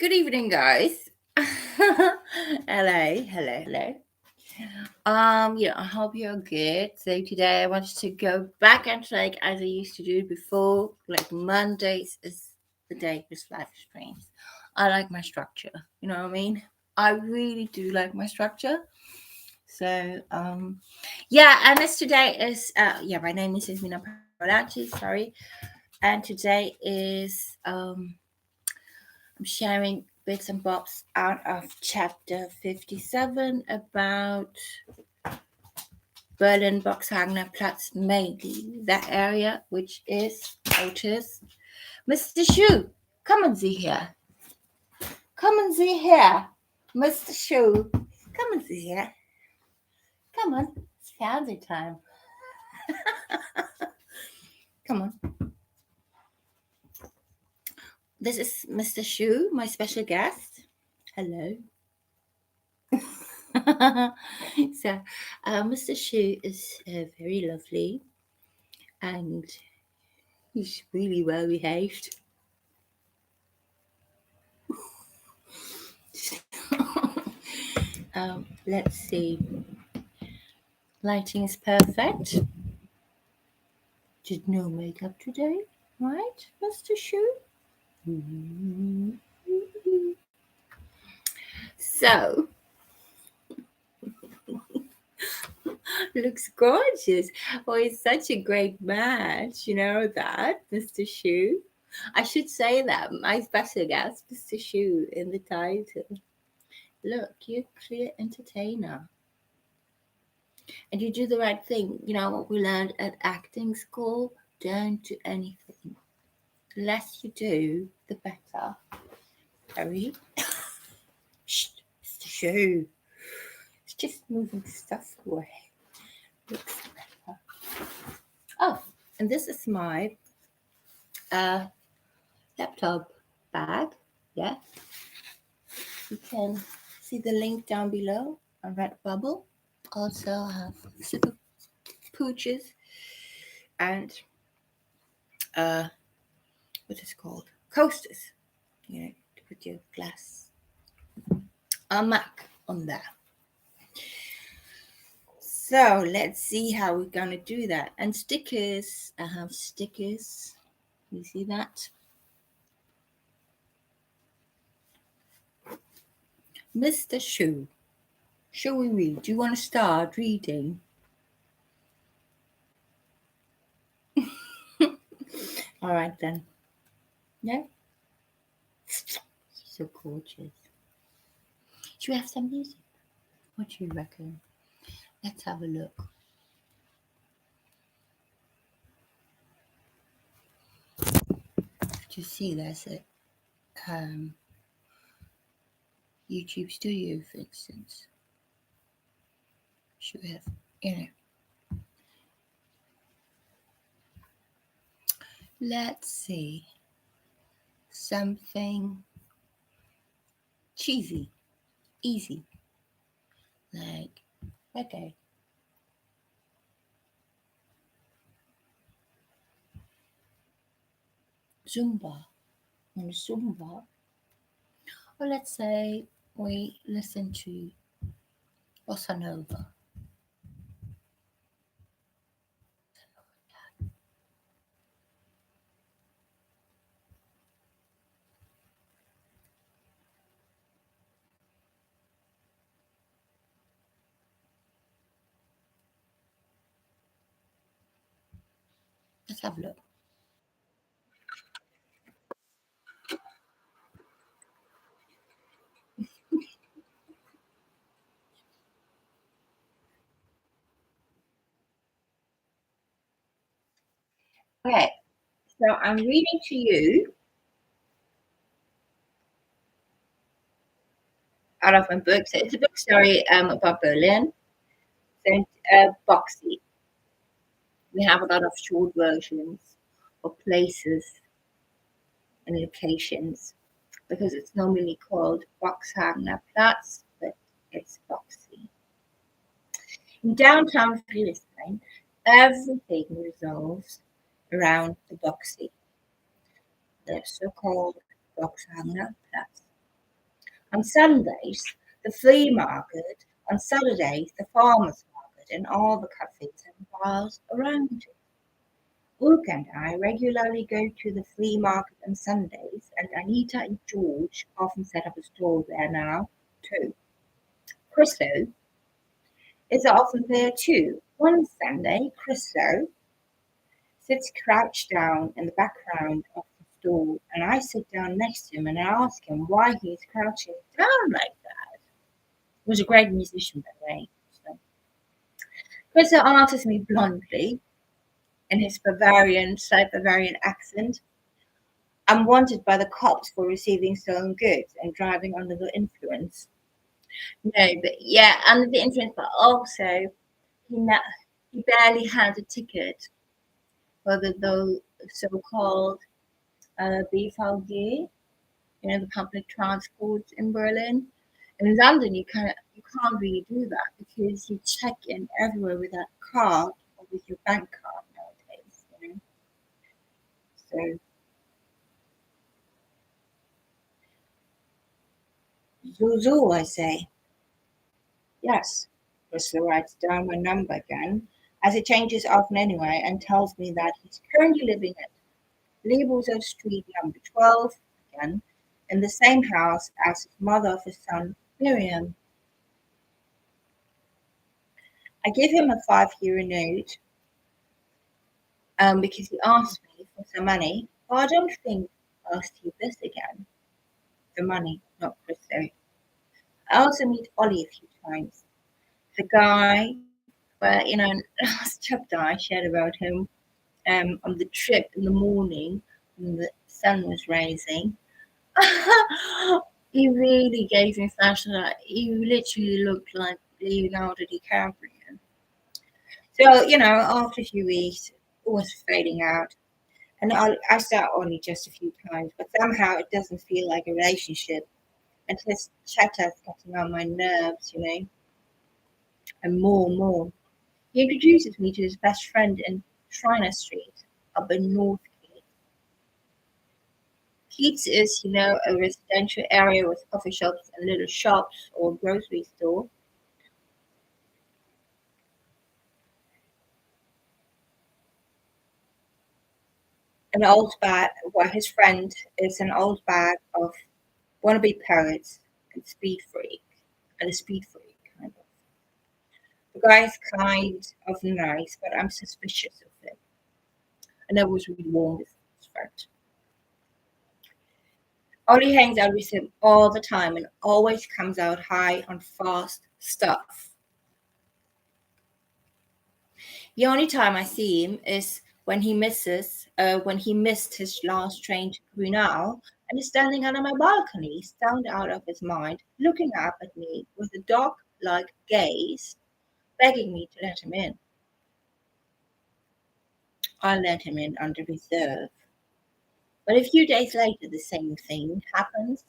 Good evening, guys. Hello, hello. I hope you're good. So today I wanted to go back and like as I used to do before. Like Mondays is the day this life streams. I like my structure. You know what I mean? I really do like my structure. So and this today is my name is Ismina Paradachi, sorry. And today is I'm sharing bits and bobs out of chapter 57 about Berlin, Boxhagener Platz, mainly that area, which is notice. Mr. Shu, come and see here. Come and see here. Mr. Shu, come and see here. Come on, it's fancy time. Come on. This is Mr. Shu, my special guest. Hello. So, Mr. Shu is very lovely and he's really well behaved. Let's see. Lighting is perfect. Did no makeup today, right, Mr. Shu? So, looks gorgeous. Oh, it's such a great match. You know that, Mr. Shu? I should say that. My special guest, Mr. Shu, in the title. Look, you're a clear entertainer. And you do the right thing. You know what we learned at acting school? Don't do anything. The less you do, the better. Harry? Shh, it's the shoe. It's just moving stuff away. Looks better. Oh, and this is my laptop bag. Yeah. You can see the link down below on Redbubble. Also, I have super pooches and what is it called? Coasters. You know, to put your glass Mac on there. So let's see how we're gonna do that. And stickers. I have stickers. You see that? Mr. Shu, shall we read? Do you want to start reading? All right then. Yeah. So gorgeous. Should we have some music? What do you reckon? Let's have a look. Do you see there's a YouTube studio, for instance? Should we have, let's see. Something cheesy, easy. Like, okay. Zumba. And Zumba. Or let's say we listen to Bossa Nova. Let's have a look. Okay, so I'm reading to you out of my book. So it's a book story about Berlin and Boxi. We have a lot of short versions of places and locations because it's normally called Boxhagener Platz, but it's Boxi. In downtown Friedrichshain, everything revolves around the Boxi, the so-called Boxhagener Platz. On Sundays, the flea market. On Saturdays, the farmer's market, and all the cafes and bars around it. Brooke and I regularly go to the flea market on Sundays, and Anita and George often set up a stall there now, too. Christo is often there too. One Sunday, Christo sits crouched down in the background of the stall, and I sit down next to him and I ask him why he's crouching down like that. He was a great musician, by the way. So. Christo answers me bluntly in his slight Bavarian accent. I'm wanted by the cops for receiving stolen goods and driving under the influence. No, but yeah, under the influence, but also he, na- he barely had a ticket for the so-called BVG, the public transport in Berlin. In London, you can't really do that because you check in everywhere with that card or with your bank card nowadays. So Zuzu, I say. Yes. Whistler writes down my number again, as it changes often anyway, and tells me that he's currently living at Leibelser Street number 12 again, in the same house as his mother of his son, Miriam. I give him a €5 note because he asked me for some money, but I don't think I'll steal this again. The money, not Christo. I also meet Ollie a few times. The guy where, last chapter I shared about him on the trip in the morning when the sun was rising. He really gave me flashlight. He literally looked like Leonardo DiCaprio. So, after a few weeks, it was fading out. And I saw only just a few times, but somehow it doesn't feel like a relationship. And his chatter's getting on my nerves, and more and more. He introduces me to his best friend in Shriner Street, up in North Keats. Keats is, a residential area with coffee shops and little shops or grocery store. An old bag, where his friend is an old bag of wannabe poets and a speed freak, kind of. The guy is kind of nice, but I'm suspicious of him. I never was really warm with his friend. Ollie hangs out with him all the time and always comes out high on fast stuff. The only time I see him is when he missed his last train to Grunau and is standing under my balcony, stoned out of his mind, looking up at me with a dog-like gaze, begging me to let him in. I let him in under reserve. But a few days later, the same thing happens,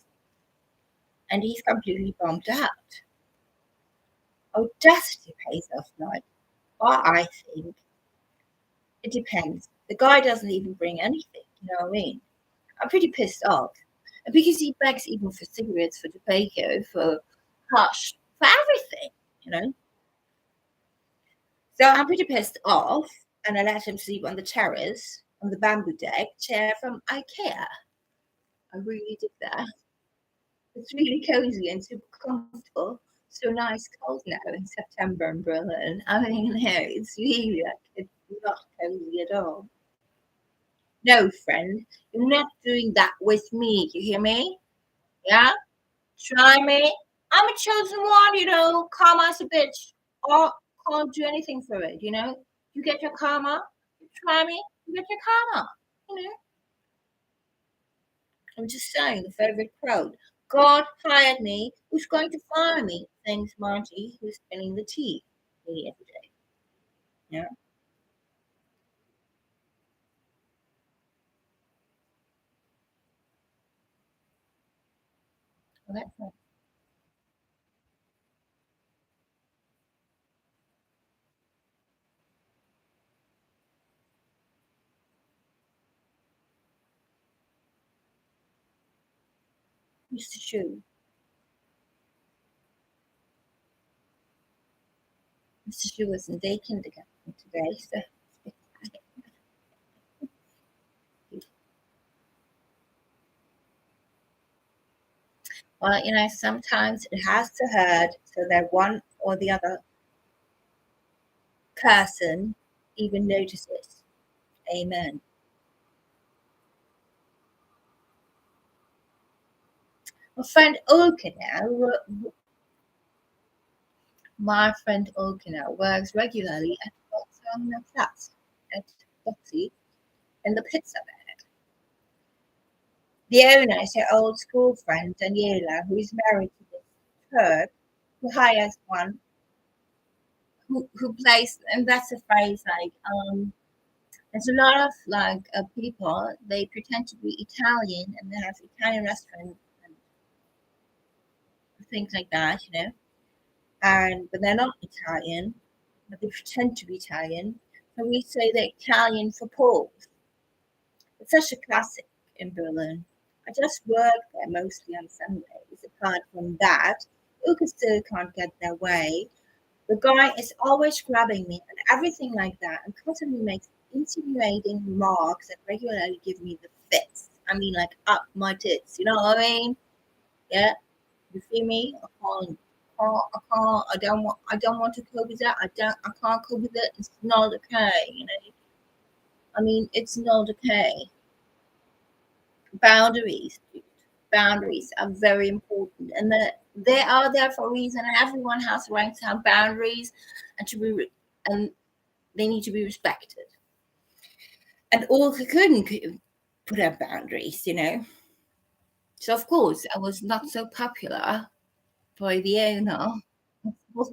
and he's completely bombed out. Audacity pays off now. Well, I think it depends. The guy doesn't even bring anything, you know what I mean? I'm pretty pissed off. And because he begs even for cigarettes, for tobacco, for hush, for everything, you know? So I'm pretty pissed off, and I let him sleep on the terrace, on the bamboo deck chair from IKEA. I really did that. It's really cozy and super comfortable. So nice cold now in September in Berlin. I mean, no, it's really like it's not cozy at all. No, friend, you're not doing that with me. You hear me? Yeah? Try me. I'm a chosen one. Karma's a bitch. Or can't do anything for it. You get your karma. You try me, you get your karma. You know? I'm just saying, the favorite crowd. God hired me. Who's going to fire me? Thanks, Marty, who's spinning the tea nearly every day. Yeah, well, that's nice. Mr. Shoe. She was in day kindergarten today, so well, sometimes it has to hurt so that one or the other person even notices. Amen. My friend Olga now, my friend Olga now works regularly at Boxhagener Platz at Boxi in the pizza bag. The owner is her old school friend Daniela, who is married to this Turk who hires one who plays, and that's a phrase like there's a lot of like people they pretend to be Italian and they have Italian restaurants and things like that, and but they're not Italian, but they pretend to be Italian. So we say they're Italian for Poles. It's such a classic in Berlin. I just work there mostly on Sundays. Apart from that, Uka still can't get their way. The guy is always grabbing me and everything like that, and constantly makes insinuating remarks that regularly give me the fits. I mean, like up my tits. You know what I mean? Yeah, you feel me? I don't want to cope with that. I can't cope with it. It's not okay. I mean, it's not okay. Boundaries, dude. Boundaries are very important, and they are there for a reason. And everyone has the right to have boundaries, and and they need to be respected. And Olga couldn't put up boundaries. So of course, I was not so popular by the owner of Olga.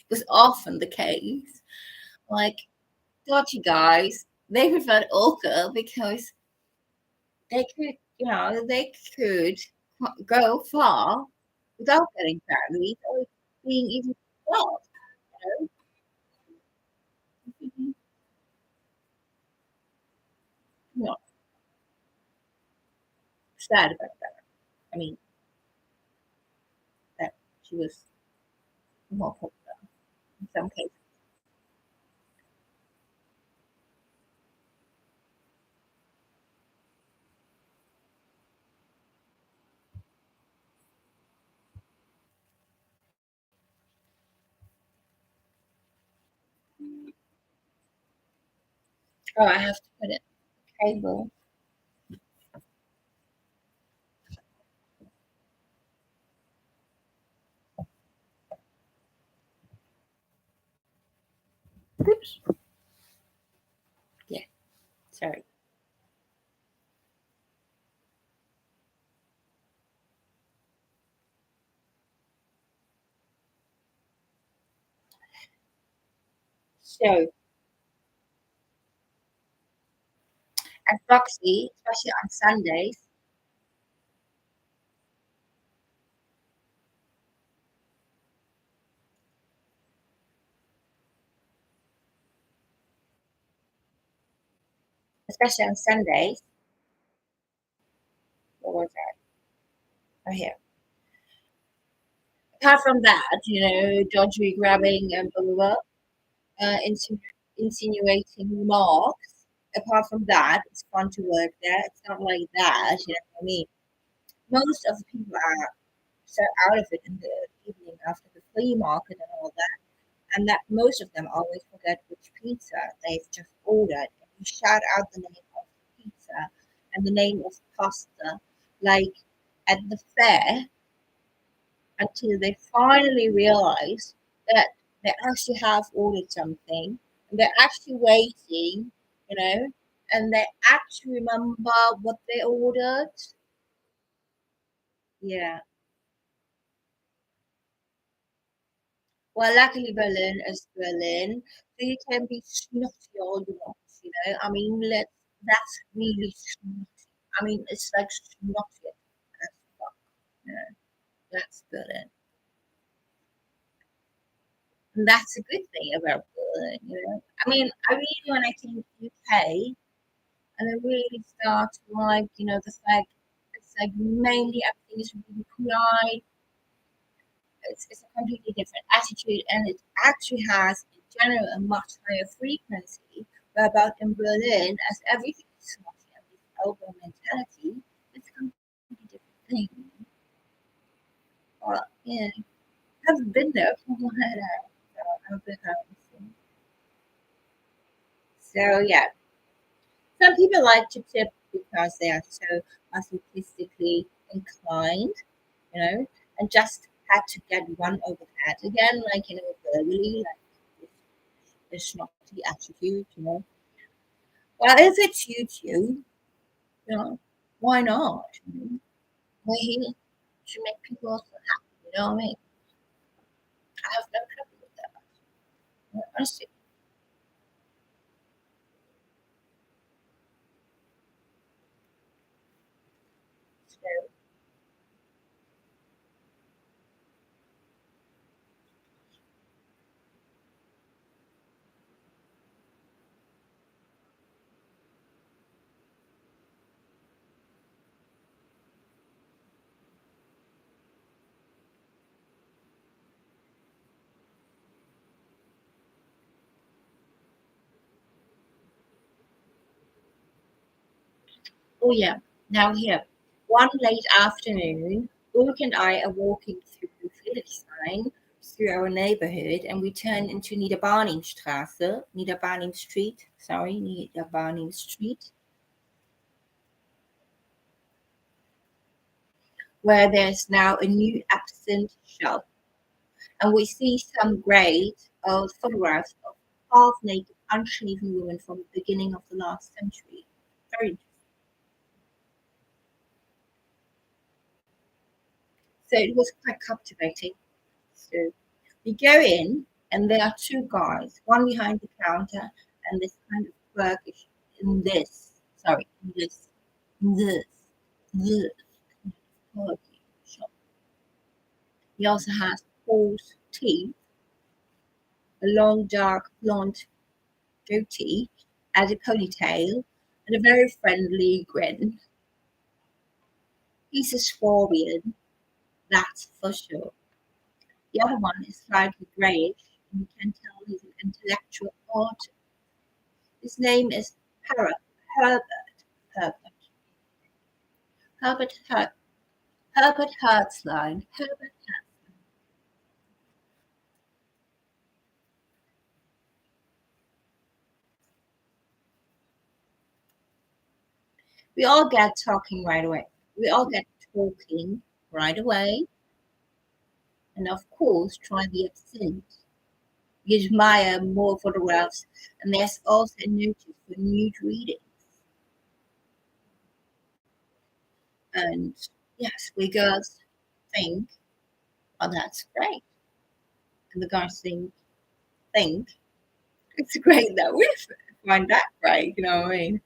It was often the case. Like dodgy guys, they preferred Olga because they could go far without getting married or being even involved. Mhm. Not sad about that. I mean, that she was more popular in some cases. Oh, I have to put it cable. Oops. Yeah, sorry. So at Boxy, especially on Sundays, especially on Sundays, what was that? Oh, here. Apart from that, dodgy grabbing and blah blah blah, insinuating remarks. Apart from that, it's fun to work there. It's not like that, you know what I mean? Most of the people are so out of it in the evening after the flea market and all that, and that most of them always forget which pizza they've just ordered. And you shout out the name of the pizza and the name of pasta, like at the fair, until they finally realize that they actually have ordered something and they're actually waiting, you know, and they actually remember what they ordered. Yeah. Well, luckily Berlin is Berlin, so you can be snotty all you want, I mean, that's really snotty. I mean, it's like snotty as fuck, you know. That's Berlin. And that's a good thing about Berlin. I mean, I really, when I came to UK, and I really start to like, the fact it's like mainly everything is really polite. It's a completely different attitude, and it actually has in general a much higher frequency. But about in Berlin, as everything is smutty and this open mentality, it's a completely different thing. Well, yeah, haven't been there. I'm a bit home. So yeah, some people like to tip because they are so masochistically inclined, you know, and just had to get one over the head again, like verbally, like a snotty attitude, Well, if it's YouTube, you know, why not? We're here to make people also happy, you know what I mean? I have no trouble with that. Honestly. So, oh yeah, now here. One late afternoon, Ulrich and I are walking through Friedrichshain, through our neighborhood, and we turn into Niederbarnim Street, sorry, Niederbarnim Street, where there's now a new absinthe shop. And we see some great old photographs of half-naked, unshaven women from the beginning of the last century. Very So it was quite captivating. So we go in, and there are two guys, one behind the counter, and this kind of quirkish in this, sorry, this, this quirky shop. He also has false teeth, a long dark blonde goatee, and a ponytail, and a very friendly grin. He's a Swabian, that's for sure. The other one is slightly greyish, and you can tell he's an intellectual artist. His name is Herbert. Herbert. Herbert. Herbert. Herbert Herzlein. Herbert. We all get talking right away. We all get talking right away, and of course, try the absinthe. We admire more photographs, and there's also a notice for nude readings. And yes, we girls think, oh, that's great. And the guys think it's great that we find that great, you know what I mean?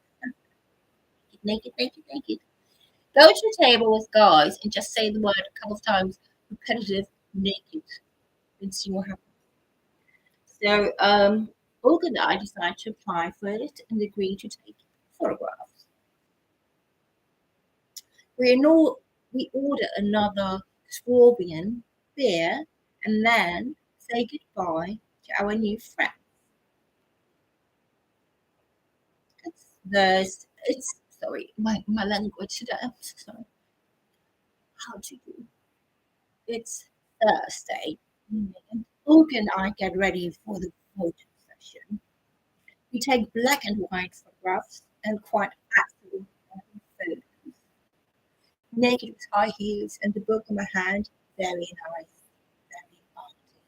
Naked, naked, naked. Go to the table with guys and just say the word a couple of times, repetitive, naked, and see what happens. So, Olga and I decided to apply for it and agree to take photographs. We order another Swabian beer and then say goodbye to our new friend. It's sorry, my language today. I'm so sorry. How do you? It's Thursday. And Olga and I get ready for the photo session. We take black and white photographs and quite actual photos. Naked with high heels and the book in my hand. Very nice. Very arty.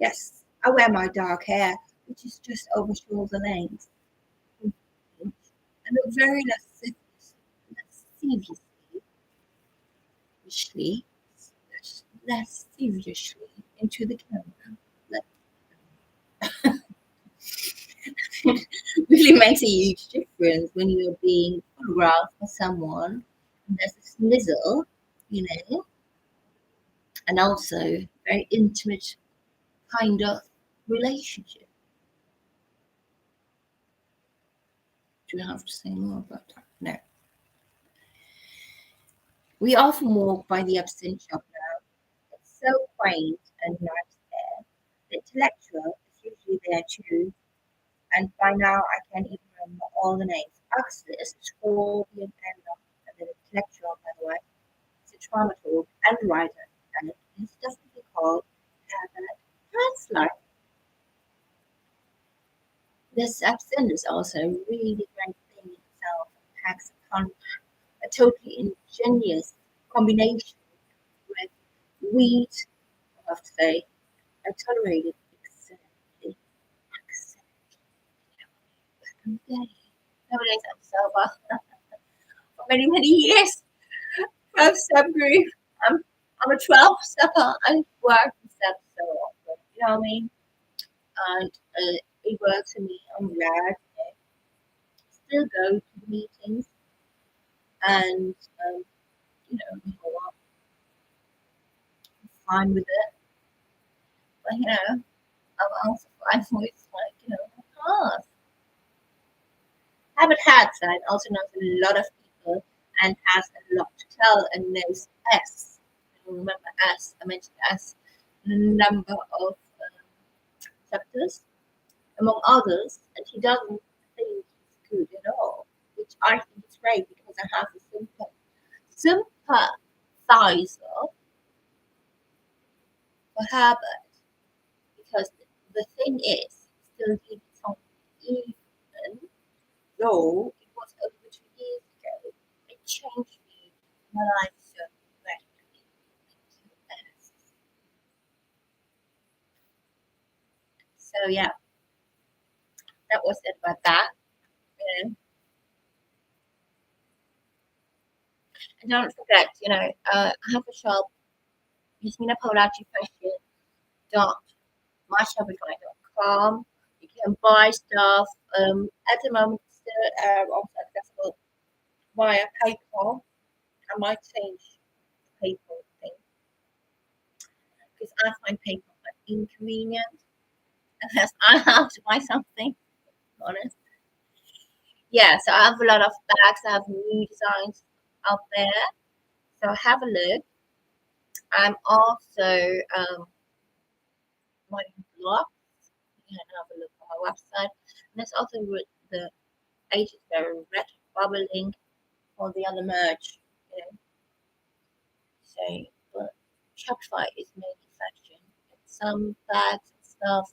Yes, I wear my dark hair, which is just over shoulder length. And look very lasciviously, lasciviously into the camera. Really makes a huge difference when you're being photographed by someone and there's a snizzle, you know, and also very intimate kind of relationship. Do we have to say more about that? No. We often walk by the absinthe shop. so quaint and nice there. The intellectual is usually there too, and by now I can't even remember all the names. Huxley is a Scorpion and the intellectual, by the way. He's a dramaturg and writer, and he's definitely called Herbert Hansler. This absinthe is also a really great thing in itself and packs a totally ingenious combination with wheat, I have to say. I tolerated excellently. Okay. Nowadays I'm sober for many, many years. I'm subgroup. I'm I'm a 12 stepper. I work and stuff so often. You know what I mean? And it works for me. I'm glad. Still go to the meetings and you know what, I'm fine with it. But I'm also fine with like, cars. Habit Hadside also knows a lot of people and has a lot to tell and knows S. Remember S, I mentioned S, a number of chapters, among others, and he doesn't think he's good at all, which I think is great because I have a sympathizer for Herbert because the thing is, still did something even though it was over 2 years ago, it changed me, my life so radically. So yeah, that was it about that. You know. And don't forget, I have a shop, yasminapolacifashion.myshopify.com. You can buy stuff. At the moment, still also accessible via PayPal. I might change the PayPal thing because I find PayPal quite inconvenient unless I have to buy something. Honest. Yeah, so I have a lot of bags. I have new designs out there. So have a look. I'm also writing blogs. You can have a look on my website. And there's also the pages where red bubbling or the other merch. You know, so but Shopify is mainly fashion. And some bags and stuff.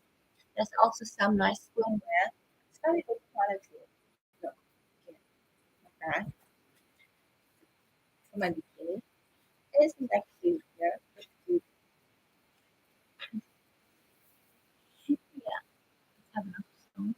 There's also some nice swimwear. It's very good quality. Look, yeah, not bad for my bikini. Isn't that cute? Yeah, pretty cute. Yeah, have enough song.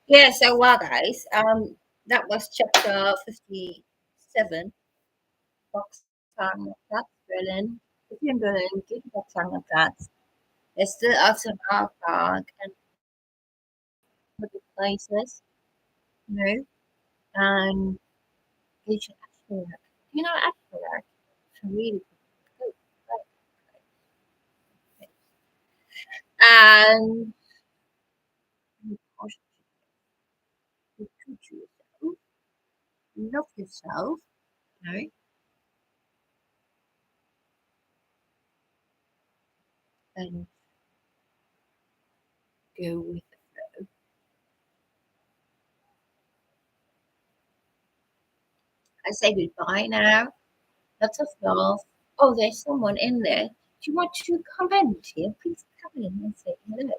Yeah, so well, guys, that was chapter 57, Boxhagener Platz Berlin. If you're in Berlin, go to Boxhagener Platz. There's still also an art park, and public places, you know, and each aspect. You know, aspect. It's really good. And you push you treat yourself, love yourself, you know, and go with it. I say goodbye now. Lots of love. Oh, there's someone in there. Do you want to comment here? Please come in and say hello.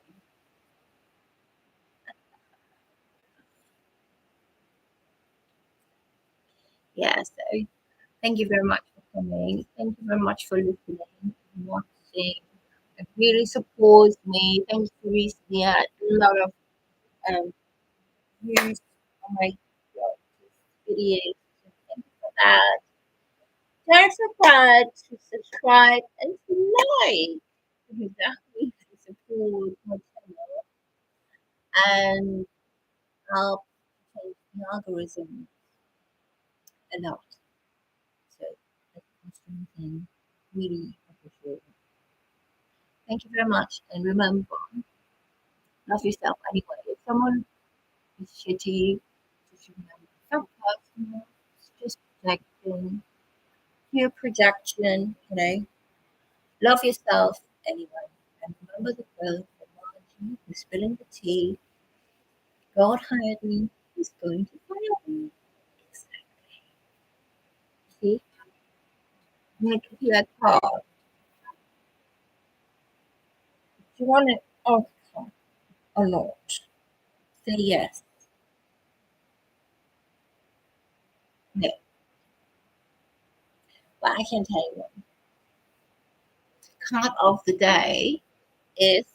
Yeah, so thank you very much for coming. Thank you very much for listening and watching. It really supports me. Thanks for recently had a lot of um, views on my videos. So thank you for that. Don't forget to subscribe and to like because that really supports my channel and help change the algorithm a lot. So that's one thing really appreciate it. Thank you very much. And remember, love yourself anyway. If someone is shitty, just remember some personal, it's just projecting, pure projection, you know. Love yourself anyway. And remember the quote from Margie, who's spilling the tea. God hired me, he's going to fire me. Exactly. See? I'm gonna give you a card. If you want an outcome a lot, say yes. No. But I can tell you one. Card of the day is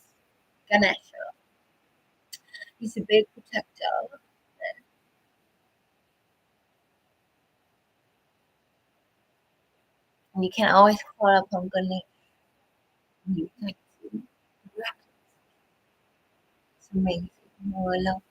Ganesha. He's a big protector. And you can always call upon Ganesha when you thank you. It's amazing. More love.